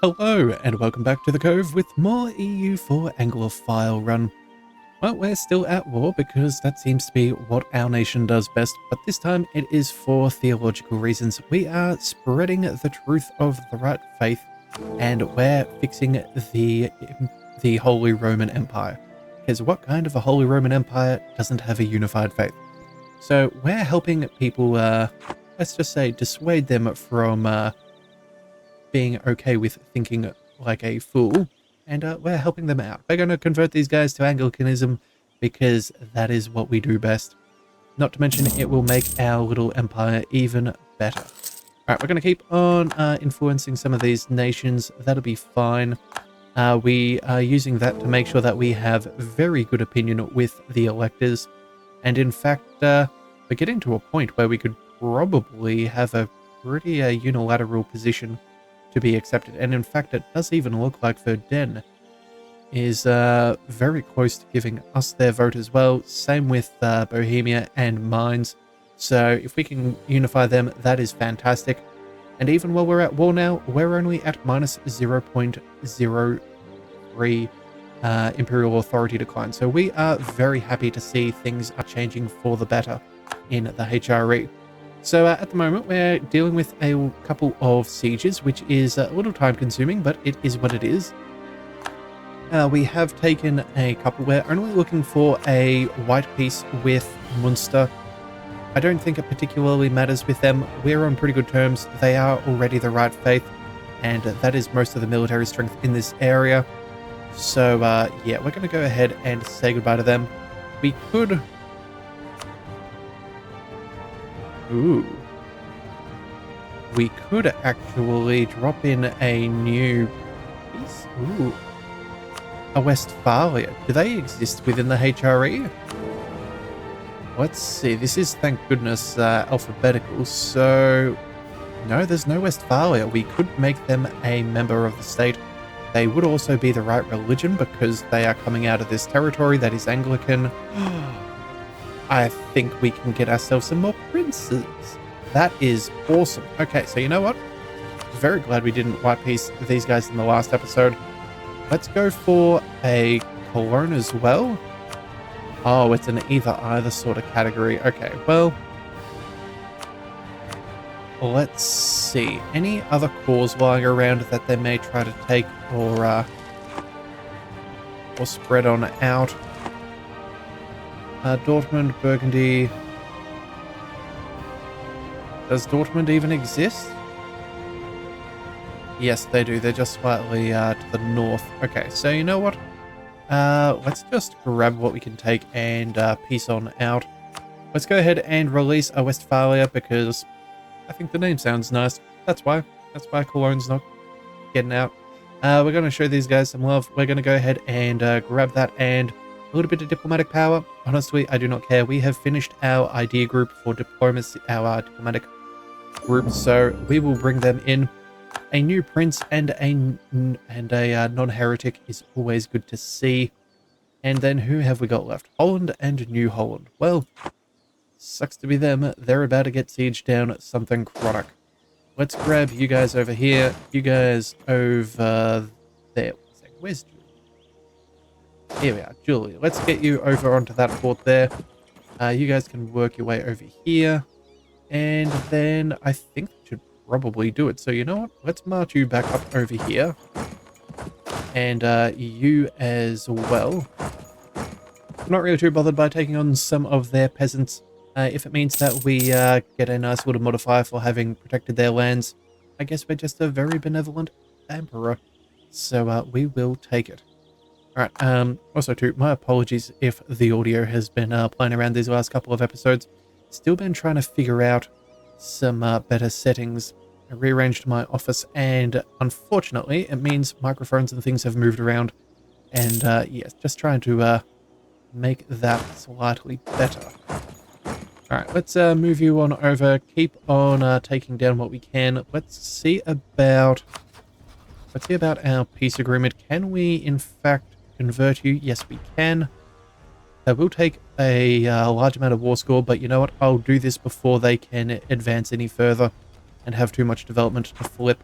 Hello, and welcome back to the Cove with more EU4 Anglophile run. Well, we're still at war because that seems to be what our nation does best, but this time it is for theological reasons. We are spreading the truth of the right faith, and we're fixing the Holy Roman Empire. Because what kind of a Holy Roman Empire doesn't have a unified faith? So we're helping people, let's just say, dissuade them from being okay with thinking like a fool, and we're helping them out. We're going to convert these guys to Anglicanism because that is what we do best. Not to mention, it will make our little empire even better. Alright, we're going to keep on influencing some of these nations. That'll be fine. We are using that to make sure that we have very good opinion with the electors. And in fact, we're getting to a point where we could probably have a pretty unilateral position to be accepted. And in fact, it does even look like Verdun is very close to giving us their vote as well. Same with Bohemia and Mainz. So if we can unify them, that is fantastic. And even while we're at war now, we're only at minus 0.03 imperial authority decline. So we are very happy to see things are changing for the better in the HRE. So at the moment, we're dealing with a couple of sieges, which is a little time consuming, but it is what it is. We have taken a couple. We're only looking for a white peace with Munster. I don't think it particularly matters with them. We're on pretty good terms. They are already the right faith, and that is most of the military strength in this area. So yeah, we're going to go ahead and say goodbye to them. We could... Ooh. We could actually drop in a new piece. Ooh. A Westphalia. Do they exist within the HRE? Let's see. This is, thank goodness, alphabetical. So, no, there's no Westphalia. We could make them a member of the state. They would also be the right religion because they are coming out of this territory that is Anglican. I think we can get ourselves some more princes. That is awesome. Okay, so you know what? Very glad we didn't white peace these guys in the last episode. Let's go for a Cologne as well. Oh, it's an either-either sort of category. Okay, well, let's see. Any other cores lying around that they may try to take or spread on out? Dortmund, Burgundy. Does Dortmund even exist? Yes, they do. They're just slightly to the north. Okay, so you know what? Let's just grab what we can take and peace on out. Let's go ahead and release a Westphalia because I think the name sounds nice. That's why. That's why Cologne's not getting out. We're going to show these guys some love. We're going to go ahead and grab that and a little bit of diplomatic power. Honestly, I do not care. We have finished our idea group for diplomacy, our diplomatic group, so we will bring them in. A new prince and a non-heretic is always good to see. And then who have we got left? Holland and New Holland. Well, sucks to be them. They're about to get sieged down something chronic. Let's grab you guys over here. You guys over there. Where's Julie? Here we are, Julie. Let's get you over onto that fort there. You guys can work your way over here. And then I think that should probably do it. So you know what? Let's march you back up over here. And you as well. I'm not really too bothered by taking on some of their peasants. If it means that we get a nice little modifier for having protected their lands, I guess we're just a very benevolent emperor. So we will take it. Alright, also too, my apologies if the audio has been playing around these last couple of episodes. Still been trying to figure out some better settings. I rearranged my office and unfortunately it means microphones and things have moved around. And yes, just trying to make that slightly better. Alright, let's move you on over. Keep on taking down what we can. Let's see about our peace agreement. Can we in fact convert you? Yes, we can. We'll take a large amount of war score, but you know what? I'll do this before they can advance any further and have too much development to flip.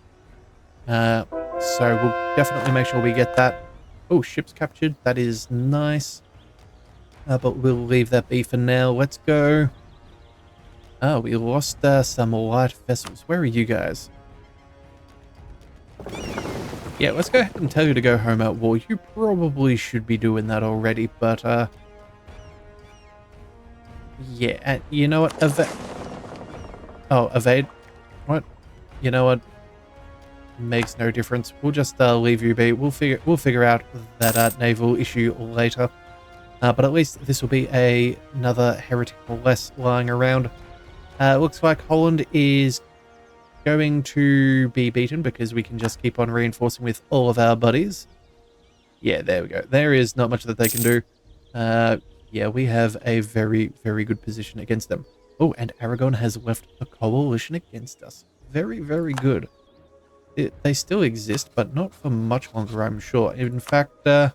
So we'll definitely make sure we get that. Oh, ship's captured. That is nice. But we'll leave that be for now. Let's go. Oh, we lost some light vessels. Where are you guys? Yeah, let's go ahead and tell you to go home at war. You probably should be doing that already, but yeah, you know what? Evade. What? You know what? Makes no difference. We'll just leave you be. We'll figure out that naval issue later. But at least this will be another heretic less lying around. Looks like Holland is going to be beaten because we can just keep on reinforcing with all of our buddies. Yeah, there we go. There is not much that they can do. Yeah, we have a very, very good position against them. Oh, and Aragon has left a coalition against us. Very, very good. They still exist, but not for much longer, I'm sure. In fact, yeah,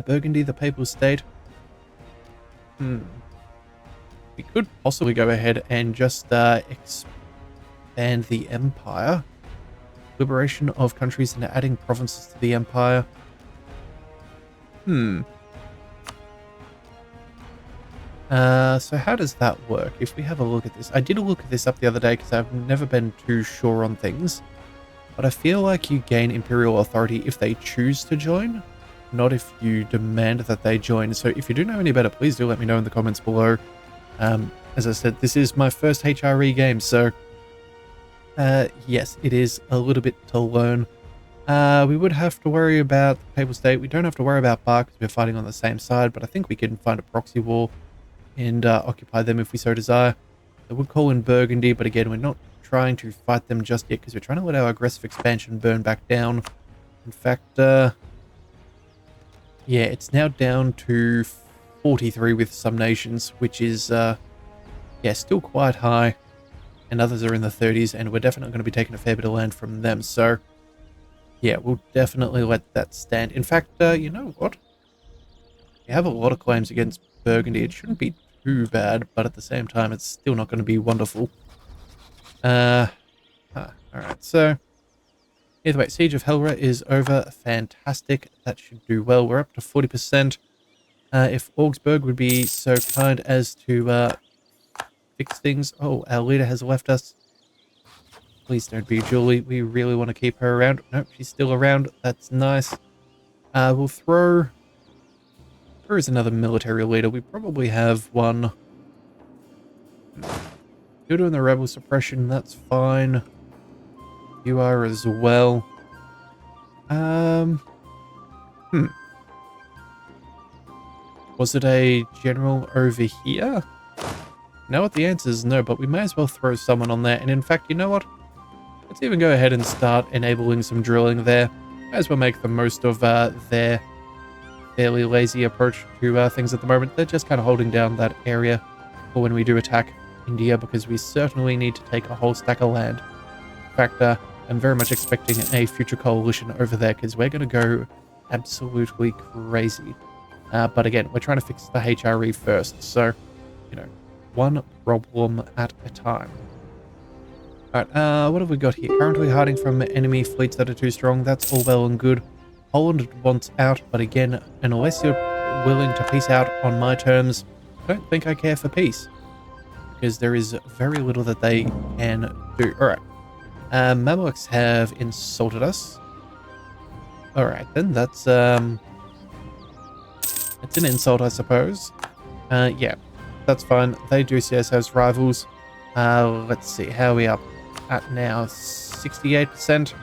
Burgundy, the Papal State. We could possibly go ahead and just expand the Empire. Liberation of countries and adding provinces to the Empire. So how does that work? If we have a look at this. I did look at this up the other day because I've never been too sure on things. But I feel like you gain imperial authority if they choose to join, not if you demand that they join. So if you do know any better, please do let me know in the comments below. As I said, this is my first HRE game, so yes, it is a little bit to learn. We would have to worry about the Papal State. We don't have to worry about Bar because we're fighting on the same side, but I think we can find a proxy war and occupy them if we so desire. They would call in Burgundy, but again, we're not trying to fight them just yet because we're trying to let our aggressive expansion burn back down. In fact, yeah, it's now down to 43 with some nations, which is, yeah, still quite high. And others are in the 30s, and we're definitely going to be taking a fair bit of land from them. So, yeah, we'll definitely let that stand. In fact, you know what? We have a lot of claims against Burgundy. It shouldn't be too bad, but at the same time, it's still not going to be wonderful. Alright, so either way, Siege of Helra is over. Fantastic. That should do well. We're up to 40%. If Augsburg would be so kind as to fix things. Oh, our leader has left us. Please don't be Julie. We really want to keep her around. Nope, she's still around. That's nice. We'll throw... Where is another military leader? We probably have one. You're doing the rebel suppression. That's fine. You are as well. Was it a general over here? Know what the answer is? No, but we may as well throw someone on there. And in fact, you know what? Let's even go ahead and start enabling some drilling there. Might as well make the most of their fairly lazy approach to things at the moment. They're just kind of holding down that area for when we do attack India, because we certainly need to take a whole stack of land. In fact, I'm very much expecting a future coalition over there, because we're going to go absolutely crazy. But again, we're trying to fix the HRE first, so, you know, one problem at a time. Alright, what have we got here? Currently hiding from enemy fleets that are too strong. That's all well and good. Holland wants out, but again, unless you're willing to peace out on my terms, I don't think I care for peace. Because there is very little that they can do. Alright. Mamluks have insulted us. Alright, then that's an insult, I suppose. Yeah, that's fine. They do see us as rivals. Let's see, how are we up at now? 68%.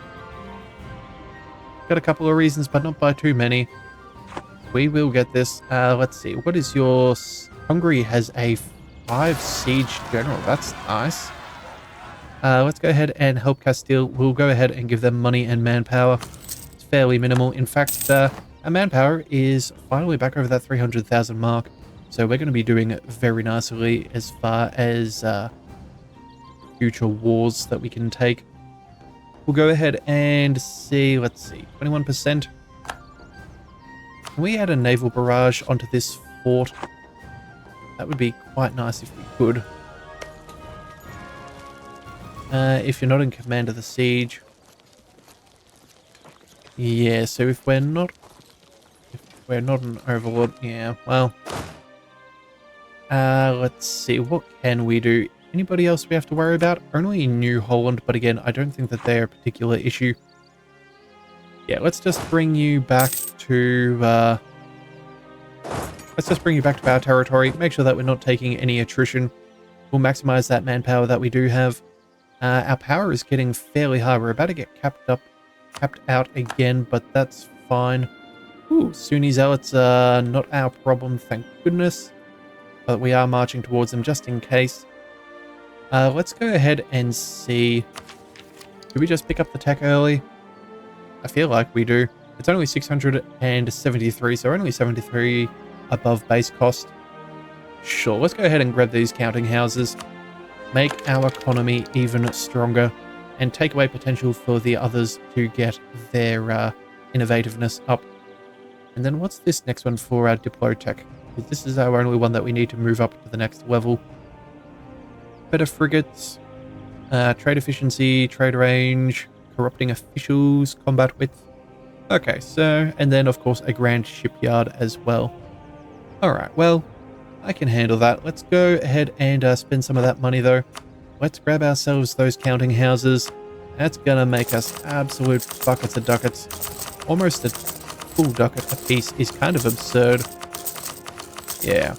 Got a couple of reasons, but not by too many. We will get this. Let's see, what is your... Hungary has a 5 siege general. That's nice. Let's go ahead and help Castile. We'll go ahead and give them money and manpower. It's fairly minimal. In fact, our manpower is finally back over that 300,000 mark. So we're going to be doing very nicely as far as future wars that we can take. We'll go ahead and see, let's see, 21%. Can we add a naval barrage onto this fort? That would be quite nice if we could. If you're not in command of the siege, Yeah, so if we're not an overlord, yeah, well, let's see, what can we do? Anybody else we have to worry about? Only New Holland, but again, I don't think that they're a particular issue. Yeah, let's just bring you back to, our territory. Make sure that we're not taking any attrition. We'll maximize that manpower that we do have. Our power is getting fairly high. We're about to get capped out again, but that's fine. Ooh, Sunni Zealots are not our problem, thank goodness. But we are marching towards them just in case. Let's go ahead and see. Do we just pick up the tech early? I feel like we do. It's only 673, so only 73 above base cost. Sure, let's go ahead and grab these counting houses. Make our economy even stronger. And take away potential for the others to get their innovativeness up. And then what's this next one for our Diplotech? Because this is our only one that we need to move up to the next level. Better frigates, trade efficiency, trade range, corrupting officials, combat width. Okay, so, and then of course a grand shipyard as well. Alright, well, I can handle that. Let's go ahead and spend some of that money though. Let's grab ourselves those counting houses. That's gonna make us absolute buckets of ducats. Almost a full ducat a piece is kind of absurd. Yeah.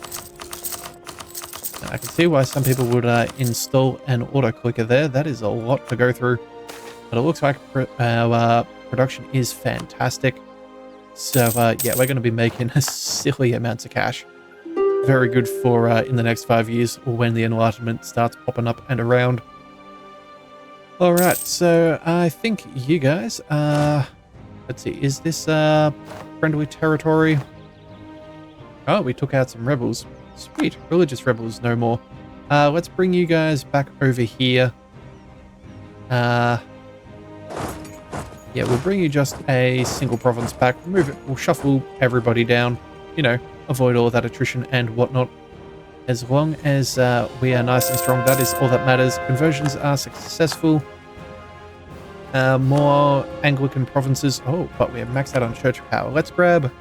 And I can see why some people would install an auto clicker there. That is a lot to go through. But it looks like our production is fantastic. So yeah, we're going to be making silly amounts of cash. Very good for in the next 5 years when the Enlightenment starts popping up and around. Alright, so I think you guys, let's see, is this friendly territory? Oh, we took out some rebels. Sweet, religious rebels no more. Let's bring you guys back over here. Yeah, we'll bring you just a single province back. Move it, we'll shuffle everybody down, you know, avoid all of that attrition and whatnot. As long as we are nice and strong, that is all that matters. Conversions are successful. More Anglican provinces. Oh, but we have maxed out on church power. Let's grab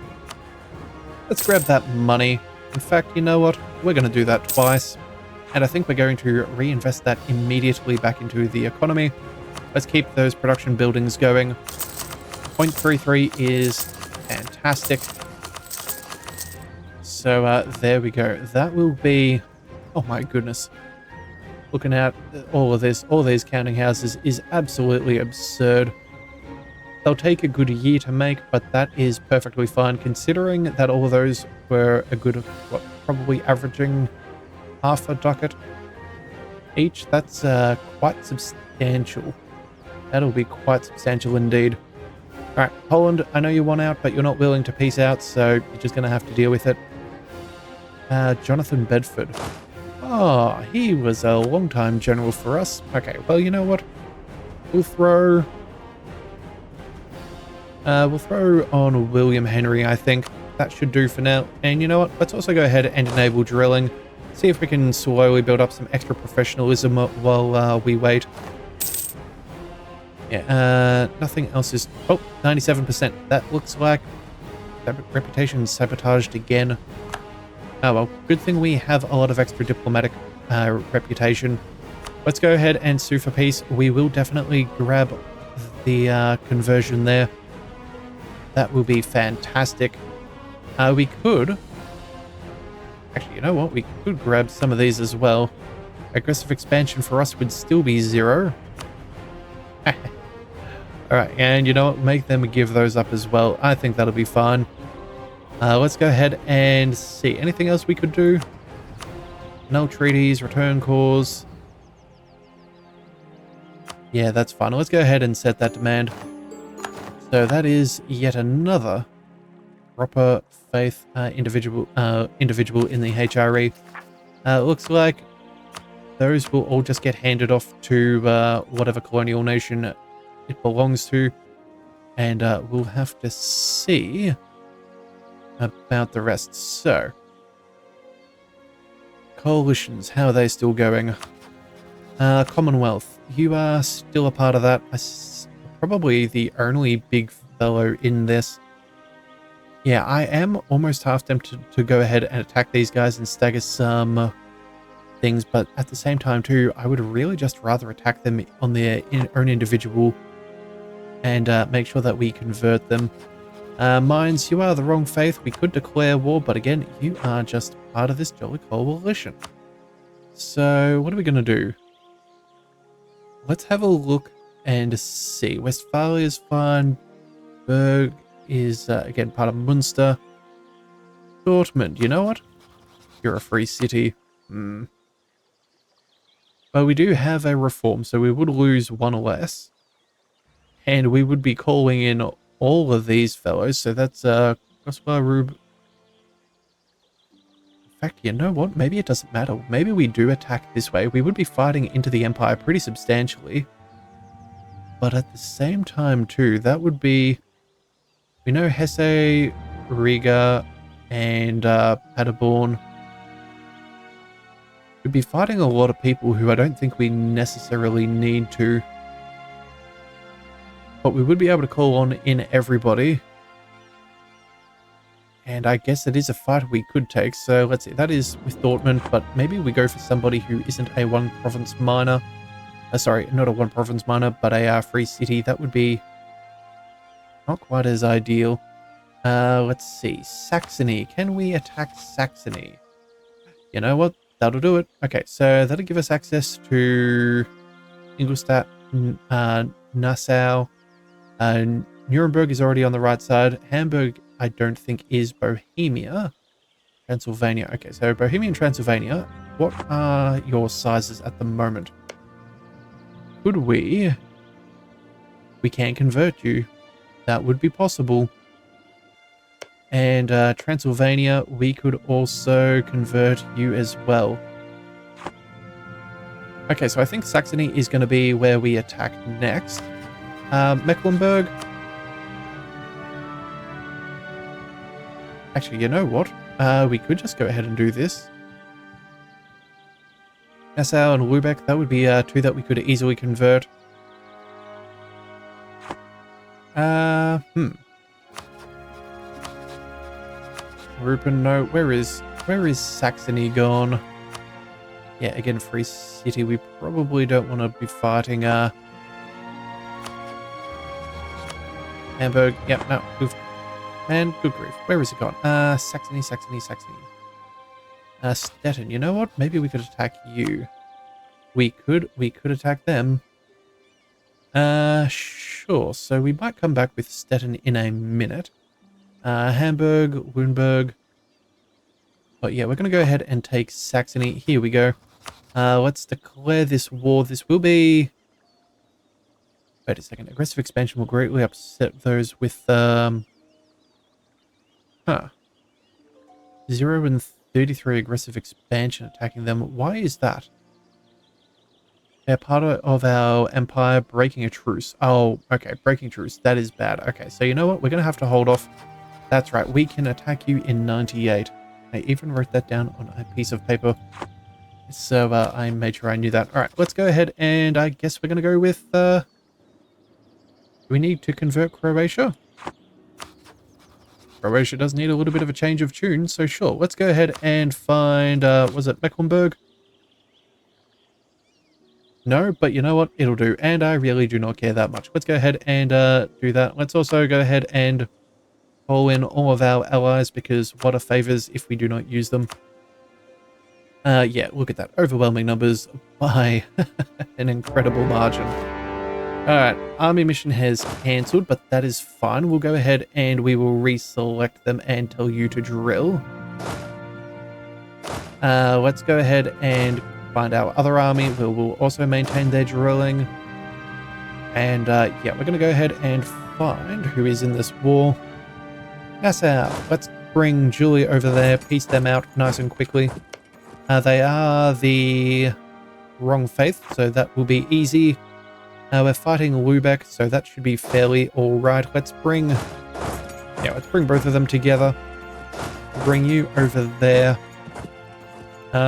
that money. In fact, you know what? We're going to do that twice. And I think we're going to reinvest that immediately back into the economy. Let's keep those production buildings going. 0.33 is fantastic. So there we go. That will be... Oh my goodness. Looking at all of this, all these counting houses is absolutely absurd. They'll take a good year to make, but that is perfectly fine considering that all of those were a good, what, probably averaging half a ducat each. That's quite substantial. That'll be quite substantial indeed. Alright, Poland, I know you want out, but you're not willing to peace out, so you're just going to have to deal with it. Jonathan Bedford. Oh, he was a long-time general for us. Okay, well, you know what? We'll throw on William Henry, I think. That should do for now. And you know what? Let's also go ahead and enable drilling. See if we can slowly build up some extra professionalism while we wait. Yeah, nothing else is... Oh, 97%. That looks like reputation sabotaged again. Oh well, good thing we have a lot of extra diplomatic reputation. Let's go ahead and sue for peace. We will definitely grab the conversion there. That will be fantastic. We could... Actually, you know what? We could grab some of these as well. Aggressive expansion for us would still be 0. Alright, and you know what? Make them give those up as well. I think that'll be fine. Let's go ahead and see. Anything else we could do? No treaties, return cause. Yeah, that's fine. Let's go ahead and set that demand. So that is yet another proper faith individual in the HRE. Looks like those will all just get handed off to whatever colonial nation it belongs to. And we'll have to see about the rest. So, coalitions, how are they still going? Commonwealth, you are still a part of that. probably the only big fellow in this. Yeah, I am almost half tempted to go ahead and attack these guys and stagger some things, but at the same time too, I would really just rather attack them on their own individual and make sure that we convert them. Mines, you are the wrong faith. We could declare war, but again, you are just part of this jolly coalition. So what are we going to do? Let's have a look and see. Westphalia is fine. Berg is, again, part of Munster. Dortmund, you know what? You're a free city. But we do have a reform, so we would lose one less. And we would be calling in all of these fellows. So that's, Gospa, Rube. In fact, you know what? Maybe it doesn't matter. Maybe we do attack this way. We would be fighting into the Empire pretty substantially. But at the same time, too, that would be... We know Hesse, Riga, and Paderborn. We'd be fighting a lot of people who I don't think we necessarily need to. But we would be able to call on in everybody. And I guess it is a fight we could take. So let's see. That is with Dortmund, but maybe we go for somebody who isn't a one province minor. Sorry, not a one province minor, but a free city. That would be not quite as ideal. Let's see. Saxony. Can we attack Saxony? You know what? That'll do it. Okay, so that'll give us access to Ingolstadt, Nassau. Nuremberg is already on the right side. Hamburg, I don't think, is Bohemia. Transylvania. Okay, so Bohemia and Transylvania. What are your sizes at the moment? Could we? We can convert you. That would be possible. And Transylvania, we could also convert you as well. Okay, so I think Saxony is going to be where we attack next. Mecklenburg. Actually, you know what? We could just go ahead and do this. Nassau and Lübeck, that would be two that we could easily convert. Rupen, no. Where is Saxony gone? Yeah, again, free city. We probably don't want to be fighting Hamburg. Yep, no. Oof. And good grief. Where is it gone? Saxony. Stettin, you know what? Maybe we could attack you. We could attack them. Sure. So we might come back with Stettin in a minute. Hamburg, Lüneburg. But yeah, we're going to go ahead and take Saxony. Here we go. Let's declare this war. This will be... Wait a second. Aggressive expansion will greatly upset those with... 0 and 33 aggressive expansion attacking them. Why is that? They're part of our empire breaking a truce. Oh, okay. Breaking truce. That is bad. Okay, so you know what? We're going to have to hold off. That's right. We can attack you in 98. I even wrote that down on a piece of paper. So I made sure I knew that. All right, let's go ahead and I guess we're going to go with... we need to convert Croatia. Croatia does need a little bit of a change of tune, so sure. Let's go ahead and find... was it Mecklenburg? No, but you know what? It'll do. And I really do not care that much. Let's go ahead and do that. Let's also go ahead and call in all of our allies, because what are favors if we do not use them? Yeah, look at that. Overwhelming numbers by an incredible margin. Alright, army mission has cancelled, but that is fine. We'll go ahead and we will reselect them and tell you to drill. Let's go ahead and find our other army. We'll also maintain their drilling. And yeah, we're going to go ahead and find who is in this war. Nassau. Let's bring Julia over there, piece them out nice and quickly. They are the wrong faith, so that will be easy. We're fighting Lübeck, so that should be fairly alright. Let's bring both of them together. Bring you over there.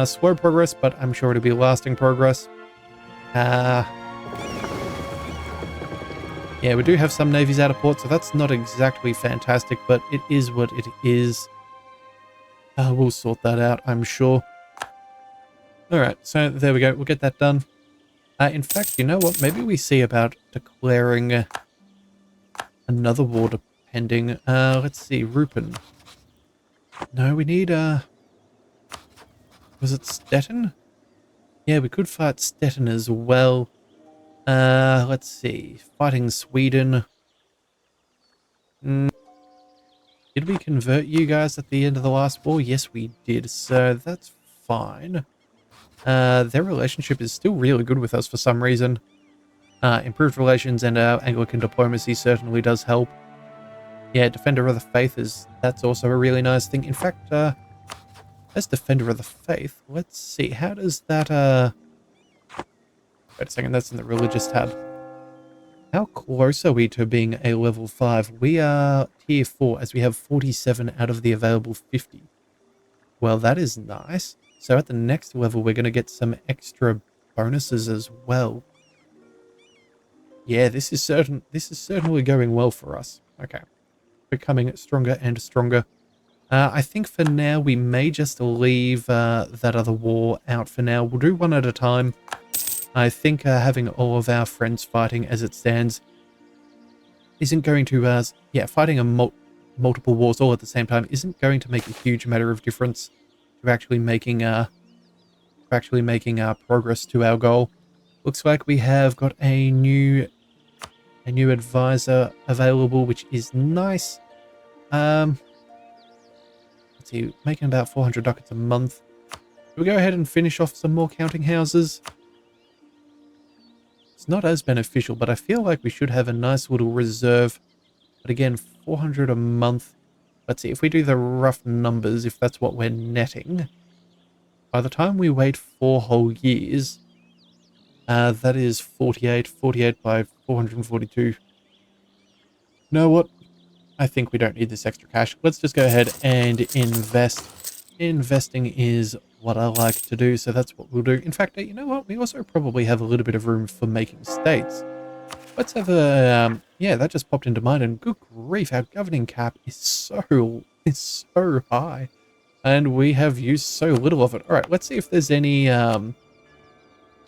Slow progress, but I'm sure it'll be lasting progress. Yeah, Yeah, we do have some navies out of port, so that's not exactly fantastic, but it is what it is. We'll sort that out, I'm sure. Alright, so there we go. We'll get that done. In fact, you know what? Maybe we see about declaring another war depending. Let's see. Rupin. No, we need, was it Stettin? Yeah, we could fight Stettin as well. Let's see. Fighting Sweden. Did we convert you guys at the end of the last war? Yes, we did. So that's fine. Their relationship is still really good with us for some reason. Improved relations and Anglican diplomacy certainly does help. Yeah, Defender of the Faith that's also a really nice thing. In fact, as Defender of the Faith, let's see, how does that, wait a second, that's in the Religious tab. How close are we to being a level 5? We are tier 4, as we have 47 out of the available 50. Well, that is nice. So at the next level, we're going to get some extra bonuses as well. Yeah, this is certainly going well for us. Okay. Becoming stronger and stronger. I think for now, we may just leave that other war out for now. We'll do one at a time. I think having all of our friends fighting as it stands isn't going to, fighting multiple wars all at the same time isn't going to make a huge matter of difference to actually making progress to our goal. Looks like we have got a new advisor available, which is nice. Let's see, making about 400 ducats a month. We'll go ahead and finish off some more counting houses. It's not as beneficial, but I feel like we should have a nice little reserve. But again, 400 a month. Let's see, if we do the rough numbers, if that's what we're netting, by the time we wait 4 whole years, that is 48 by 442. You know what? I think we don't need this extra cash. Let's just go ahead and invest. Investing is what I like to do, so that's what we'll do. In fact, you know what? We also probably have a little bit of room for making states. Let's have a, yeah, that just popped into mind, and good grief, our governing cap is so high, and we have used so little of it. All right, let's see if there's any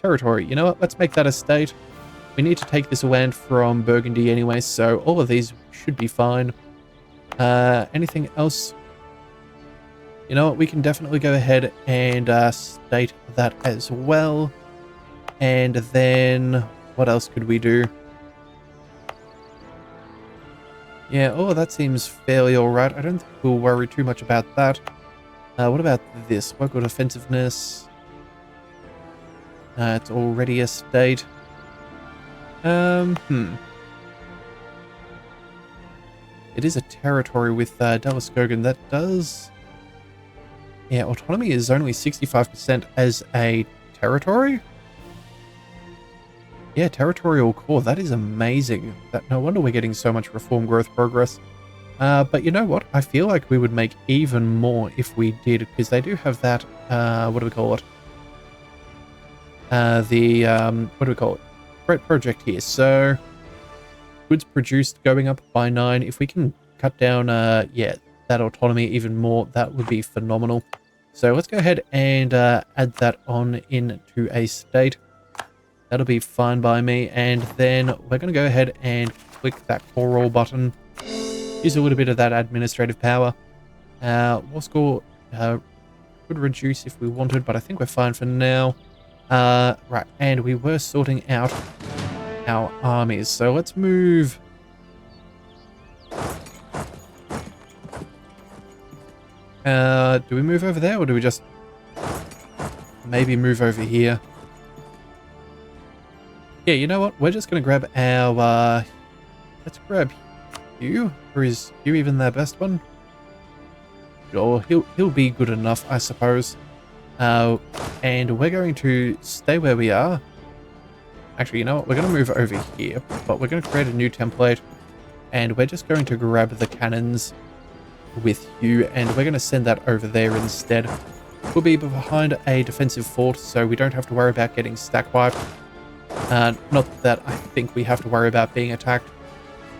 territory. You know what? Let's make that a state. We need to take this land from Burgundy anyway, so all of these should be fine. Anything else? You know what? We can definitely go ahead and state that as well. And then what else could we do? Yeah, oh, that seems fairly alright. I don't think we'll worry too much about that. What about this? Local defensiveness. It's already a state. It is a territory with Dalaskogan. That does... Yeah, autonomy is only 65% as a territory? Yeah, territorial core. That is amazing. No wonder we're getting so much reform growth progress. But you know what? I feel like we would make even more if we did, because they do have that, what do we call it? What do we call it? Great project here. So, goods produced going up by 9. If we can cut down, yeah, that autonomy even more, that would be phenomenal. So let's go ahead and add that on into a state. That'll be fine by me. And then we're going to go ahead and click that core roll button. Use a little bit of that administrative power. War score could reduce if we wanted, but I think we're fine for now. Right, and we were sorting out our armies. So let's move... do we move over there, or do we just maybe move over here? Yeah, you know what? We're just going to grab our... let's grab Hugh. Or is Hugh even their best one? Sure, he'll be good enough, I suppose. And we're going to stay where we are. Actually, you know what? We're going to move over here, but we're going to create a new template. And we're just going to grab the cannons with you, and we're going to send that over there instead. We'll be behind a defensive fort, so we don't have to worry about getting stack wiped. Not that I think we have to worry about being attacked.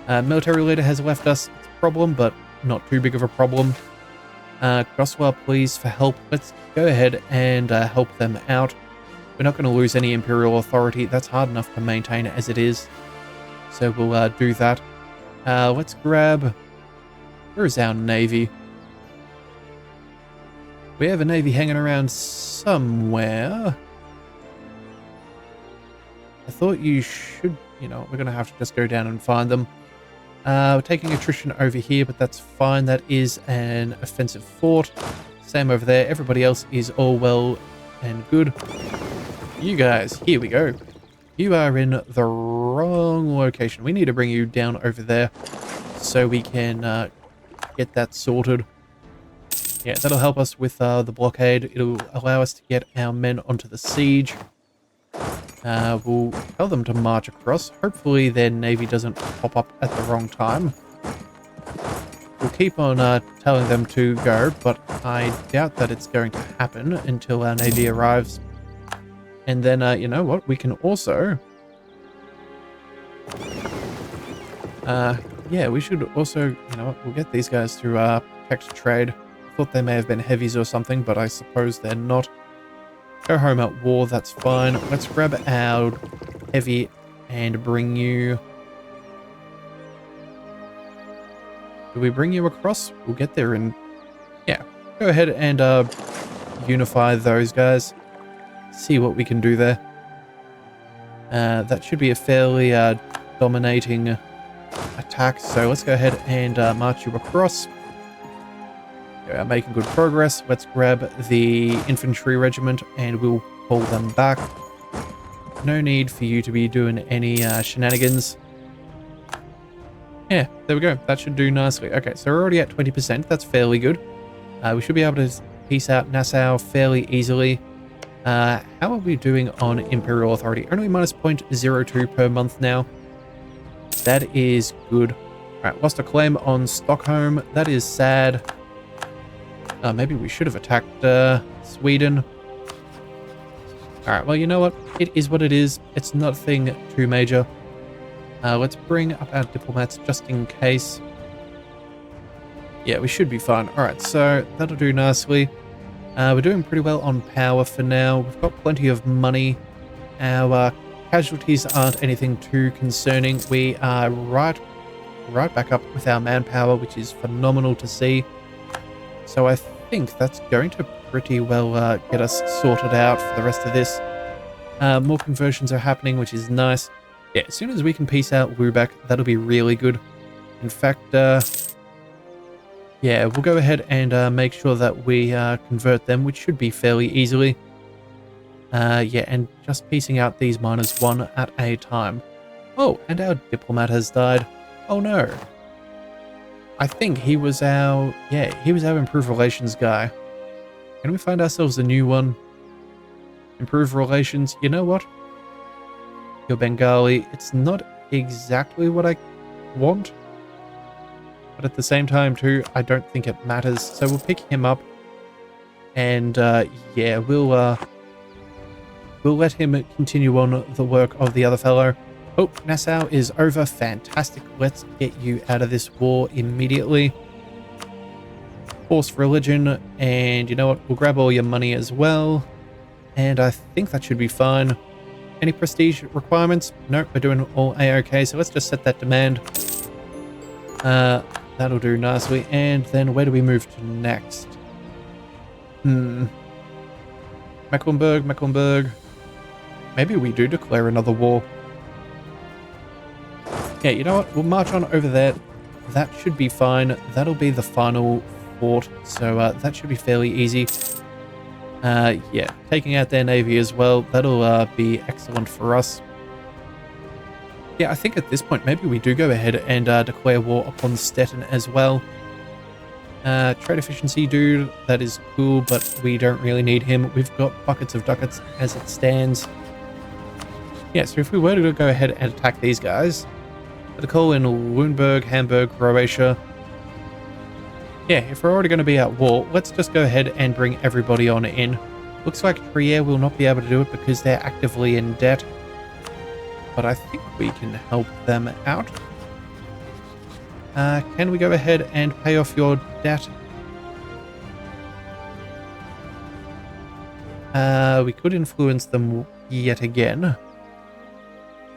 Military leader has left us. It's a problem, but not too big of a problem. Goswell, please, for help. Let's go ahead and help them out. We're not going to lose any Imperial authority. That's hard enough to maintain as it is. So we'll do that. Let's grab... Where is our navy? We have a navy hanging around somewhere. I thought you should... You know, we're going to have to just go down and find them. We're taking attrition over here, but that's fine. That is an offensive fort. Same over there. Everybody else is all well and good. You guys, here we go. You are in the wrong location. We need to bring you down over there so we can get that sorted. Yeah, that'll help us with the blockade. It'll allow us to get our men onto the siege. We'll tell them to march across. Hopefully their navy doesn't pop up at the wrong time. We'll keep on telling them to go, but I doubt that it's going to happen until our navy arrives. And then, you know what? We can also... yeah, we should also, you know what? We'll get these guys to protect trade. I thought they may have been heavies or something, but I suppose they're not. Go home at war, that's fine. Let's grab our heavy and bring you... Do we bring you across? We'll get there and... Yeah, go ahead and unify those guys. See what we can do there. That should be a fairly dominating attack, so let's go ahead and march you across. We are making good progress. Let's grab the infantry regiment and we'll pull them back. No need for you to be doing any shenanigans. Yeah, there we go. That should do nicely. Okay, so we're already at 20%. That's fairly good. We should be able to piece out Nassau fairly easily. How are we doing on Imperial Authority? Only minus 0.02 per month now. That is good. Alright, lost a claim on Stockholm. That is sad. Maybe we should have attacked Sweden. Alright, well, you know what? It is what it is. It's nothing too major. Let's bring up our diplomats just in case. Yeah, we should be fine. Alright, so that'll do nicely. We're doing pretty well on power for now. We've got plenty of money. Our casualties aren't anything too concerning. We are right back up with our manpower, which is phenomenal to see. So I think that's going to pretty well get us sorted out for the rest of this. More conversions are happening, which is nice. Yeah, as soon as we can piece out Lubeck, that'll be really good. In fact, yeah, we'll go ahead and make sure that we convert them, which should be fairly easily. Yeah, and just piecing out these miners one at a time. Oh, and our diplomat has died. Oh no. I think he was our... Yeah, he was our improved relations guy. Can we find ourselves a new one? Improved relations. You know what? You're Bengali. It's not exactly what I want. But at the same time, too, I don't think it matters. So we'll pick him up. And, yeah, we'll let him continue on the work of the other fellow. Oh, Nassau is over. Fantastic. Let's get you out of this war immediately. Force religion. And you know what? We'll grab all your money as well. And I think that should be fine. Any prestige requirements? Nope, we're doing all A-OK. So let's just set that demand. That'll do nicely. And then where do we move to next? Mecklenburg. Maybe we do declare another war. Yeah, you know what? We'll march on over there. That should be fine. That'll be the final fort. So that should be fairly easy. Yeah, taking out their navy as well. That'll be excellent for us. Yeah, I think at this point, maybe we do go ahead and declare war upon Stettin as well. Trade efficiency, dude, that is cool, but we don't really need him. We've got buckets of ducats as it stands. Yeah, so if we were to go ahead and attack these guys, the call in Lüneburg, Hamburg, Croatia. Yeah, if we're already going to be at war, let's just go ahead and bring everybody on in. Looks like Trier will not be able to do it because they're actively in debt. But I think we can help them out. Can we go ahead and pay off your debt? We could influence them yet again.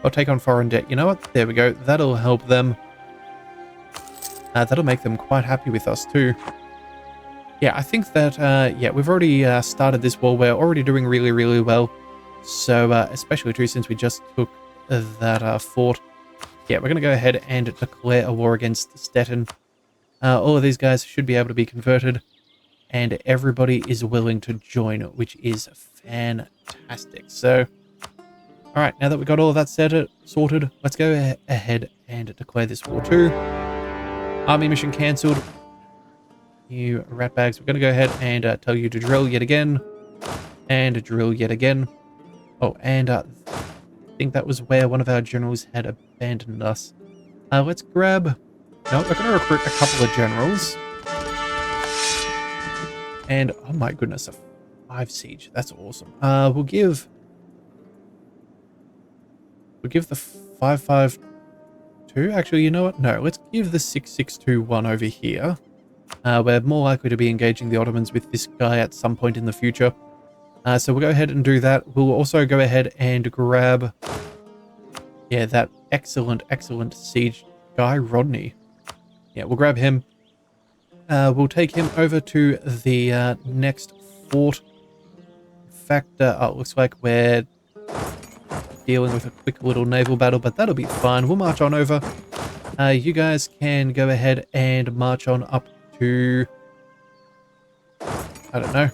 Or take on foreign debt. You know what? There we go. That'll help them. That'll make them quite happy with us too. Yeah, I think that, yeah, we've already started this war. We're already doing really, really well. So, especially too, since we just took that fort. Yeah, we're going to go ahead and declare a war against Stettin. All of these guys should be able to be converted. And everybody is willing to join, which is fantastic. So, alright, now that we've got all of that sorted, let's go ahead and declare this war too. Army mission cancelled. You ratbags, we're going to go ahead and tell you to drill yet again. And drill yet again. Oh, and I think that was where one of our generals had abandoned us. Let's grab... No, we're going to recruit a couple of generals. And, oh my goodness, a 5 siege. That's awesome. We'll give the 552. Actually, you know what? No, let's give the 6621 over here. We're more likely to be engaging the Ottomans with this guy at some point in the future. So we'll go ahead and do that. We'll also go ahead and grab, yeah, that excellent siege guy, Rodney. Yeah, we'll grab him. We'll take him over to the next fort. In fact, it looks like we're dealing with a quick little naval battle, but that'll be fine. We'll march on over. You guys can go ahead and march on up to, I don't know,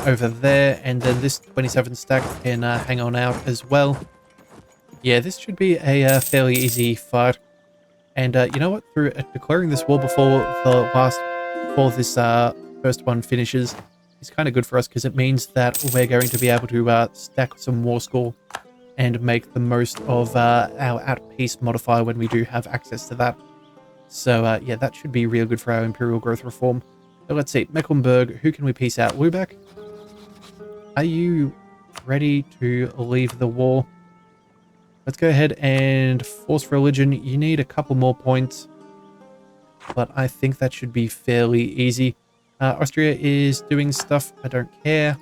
over there, and then this 27 stack can hang on out as well. Yeah, this should be a fairly easy fight. And you know what? Through declaring this war before this first one finishes, is kind of good for us because it means that we're going to be able to stack some war score and make the most of our at peace modifier when we do have access to that. So yeah, that should be real good for our imperial growth reform. So let's see, Mecklenburg, who can we peace out? Lubeck, are you ready to leave the war? Let's go ahead and force religion. You need a couple more points, but I think that should be fairly easy. Austria is doing stuff. I don't care.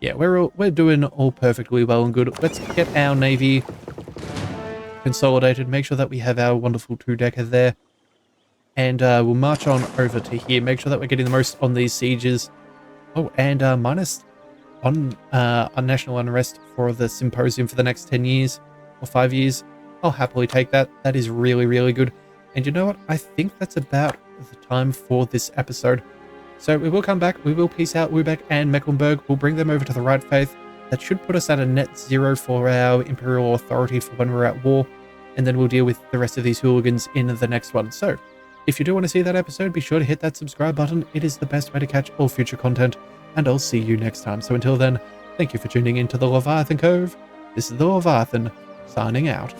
Yeah, we're doing all perfectly well and good. Let's get our navy consolidated. Make sure that we have our wonderful 2-decker there. And we'll march on over to here. Make sure that we're getting the most on these sieges. Oh, and minus on national unrest for the symposium for the next 10 years. Or 5 years. I'll happily take that. That is really, really good. And you know what? I think that's about the time for this episode. So we will come back. We will peace out Lubeck and Mecklenburg. We'll bring them over to the right faith. That should put us at a net 0 for our imperial authority for when we're at war. And then we'll deal with the rest of these hooligans in the next one. So if you do want to see that episode, be sure to hit that subscribe button. It is the best way to catch all future content. And I'll see you next time. So until then, thank you for tuning into the Leviathan Cove. This is the Leviathan, signing out.